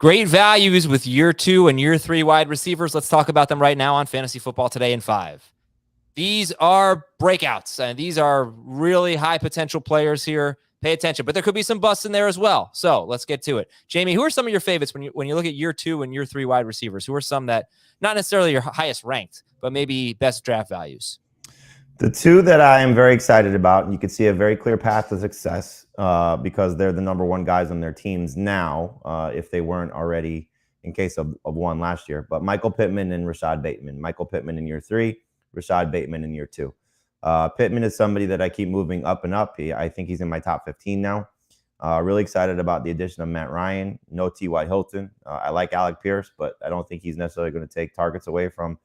Great values with year 2 and year 3 wide receivers. Let's talk about them right now on Fantasy Football Today in 5. These are breakouts, and these are really high potential players here. Pay attention, but there could be some busts in there as well. So let's get to it. Jamie, who are some of your favorites when you look at year 2 and year 3 wide receivers? Who are some that not necessarily your highest ranked, but maybe best draft values? The two that I am very excited about, and you can see a very clear path to success because they're the number one guys on their teams now, if they weren't already in case of one last year. But Michael Pittman and Rashod Bateman. Michael Pittman in year 3, Rashod Bateman in year 2. Pittman is somebody that I keep moving up and up. I think he's in my top 15 now. Really excited about the addition of Matt Ryan. No T.Y. Hilton. I like Alec Pierce, but I don't think he's necessarily going to take targets away from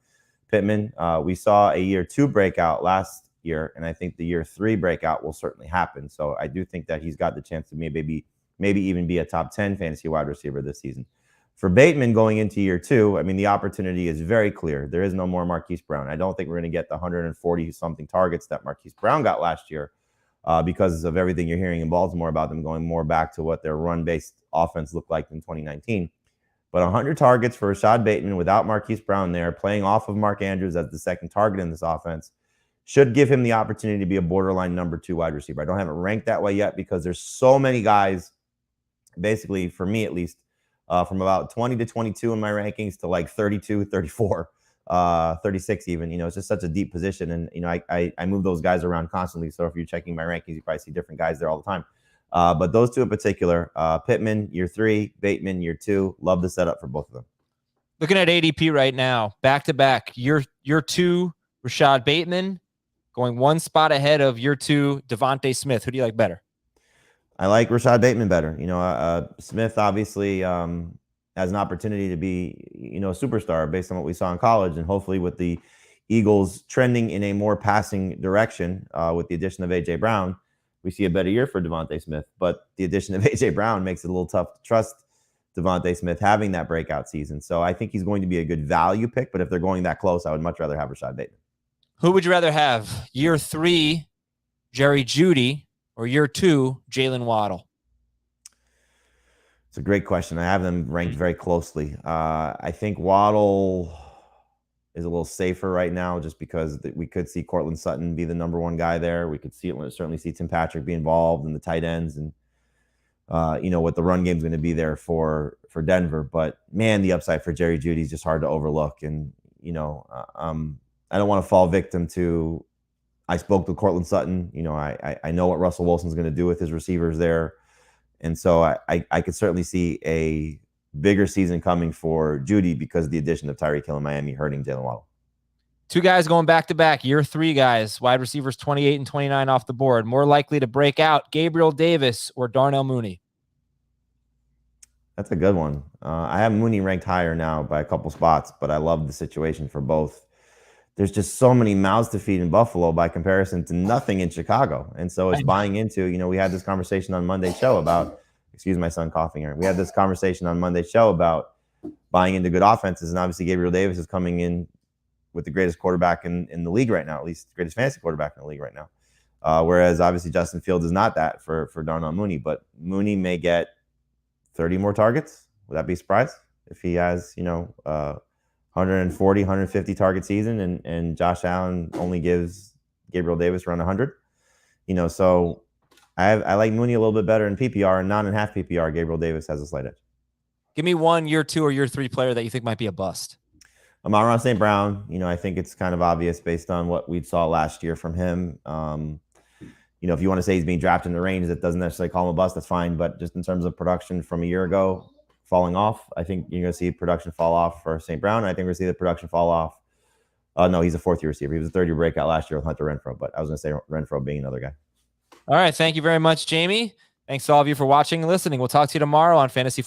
Pittman. We saw a year 2 breakout last year, and I think the year 3 breakout will certainly happen. So I do think that he's got the chance to maybe even be a top 10 fantasy wide receiver this season. For Bateman going into year 2, I mean, the opportunity is very clear. There is no more Marquise Brown. I don't think we're going to get the 140-something targets that Marquise Brown got last year because of everything you're hearing in Baltimore about them going more back to what their run-based offense looked like in 2019. But 100 targets for Rashod Bateman without Marquise Brown there, playing off of Mark Andrews as the second target in this offense, should give him the opportunity to be a borderline number 2 wide receiver. I don't have it ranked that way yet because there's so many guys, basically, for me at least, from about 20 to 22 in my rankings to like 32, 34, 36 even. You know, it's just such a deep position. And, you know, I move those guys around constantly. So if you're checking my rankings, you probably see different guys there all the time. But those two in particular, Pittman, year 3, Bateman, year 2, love the setup for both of them. Looking at ADP right now, back-to-back, year 2, Rashod Bateman, going one spot ahead of year 2, Devonte Smith. Who do you like better? I like Rashod Bateman better. You know, Smith obviously has an opportunity to be, you know, a superstar based on what we saw in college. And hopefully with the Eagles trending in a more passing direction with the addition of A.J. Brown, we see a better year for Devonte Smith. But the addition of A.J. Brown makes it a little tough to trust Devonte Smith having that breakout season. So I think he's going to be a good value pick. But if they're going that close, I would much rather have Rashod Bateman. Who would you rather have? Year 3, Jerry Jeudy, or year 2, Jaylen Waddle? It's a great question. I have them ranked very closely. I think Waddle is a little safer right now just because we could see Cortland Sutton be the number 1 guy there. We could certainly see Tim Patrick be involved in the tight ends and, you know, what the run game is going to be there for Denver. But, man, the upside for Jerry Jeudy is just hard to overlook. And, you know, I don't want to fall victim to I spoke to Cortland Sutton. You know, I know what Russell Wilson's going to do with his receivers there. And so I could certainly see a bigger season coming for Jeudy because of the addition of Tyreek Hill in Miami hurting Jaylen Waddle. 2 guys going back-to-back, year 3 guys, wide receivers 28 and 29 off the board. More likely to break out, Gabriel Davis or Darnell Mooney? That's a good one. I have Mooney ranked higher now by a couple spots, but I love the situation for both. There's just so many mouths to feed in Buffalo by comparison to nothing in Chicago. And so it's buying into, you know, we had this conversation on Monday's show about, excuse my son coughing here. We had this conversation on Monday's show about buying into good offenses. And obviously Gabriel Davis is coming in with the greatest quarterback in the league right now, at least the greatest fantasy quarterback in the league right now. Whereas obviously Justin Fields is not that for Darnell Mooney, but Mooney may get 30 more targets. Would that be a surprise if he has, you know, 140, 150 target season and Josh Allen only gives Gabriel Davis around 100? You know, so I like Mooney a little bit better in PPR, and not in half PPR. Gabriel Davis has a slight edge. Give me one year 2 or year 3 player that you think might be a bust. Amon-Ra St. Brown, you know, I think it's kind of obvious based on what we saw last year from him. You know, if you want to say he's being drafted in the range, that doesn't necessarily call him a bust, that's fine. But just in terms of production from a year ago falling off, I think you're going to see production fall off for St. Brown. I think we're going to see the production fall off. No, he's a 4th-year receiver. He was a 3rd-year breakout last year with Hunter Renfrow, but I was going to say Renfrow being another guy. All right. Thank you very much, Jamie. Thanks to all of you for watching and listening. We'll talk to you tomorrow on Fantasy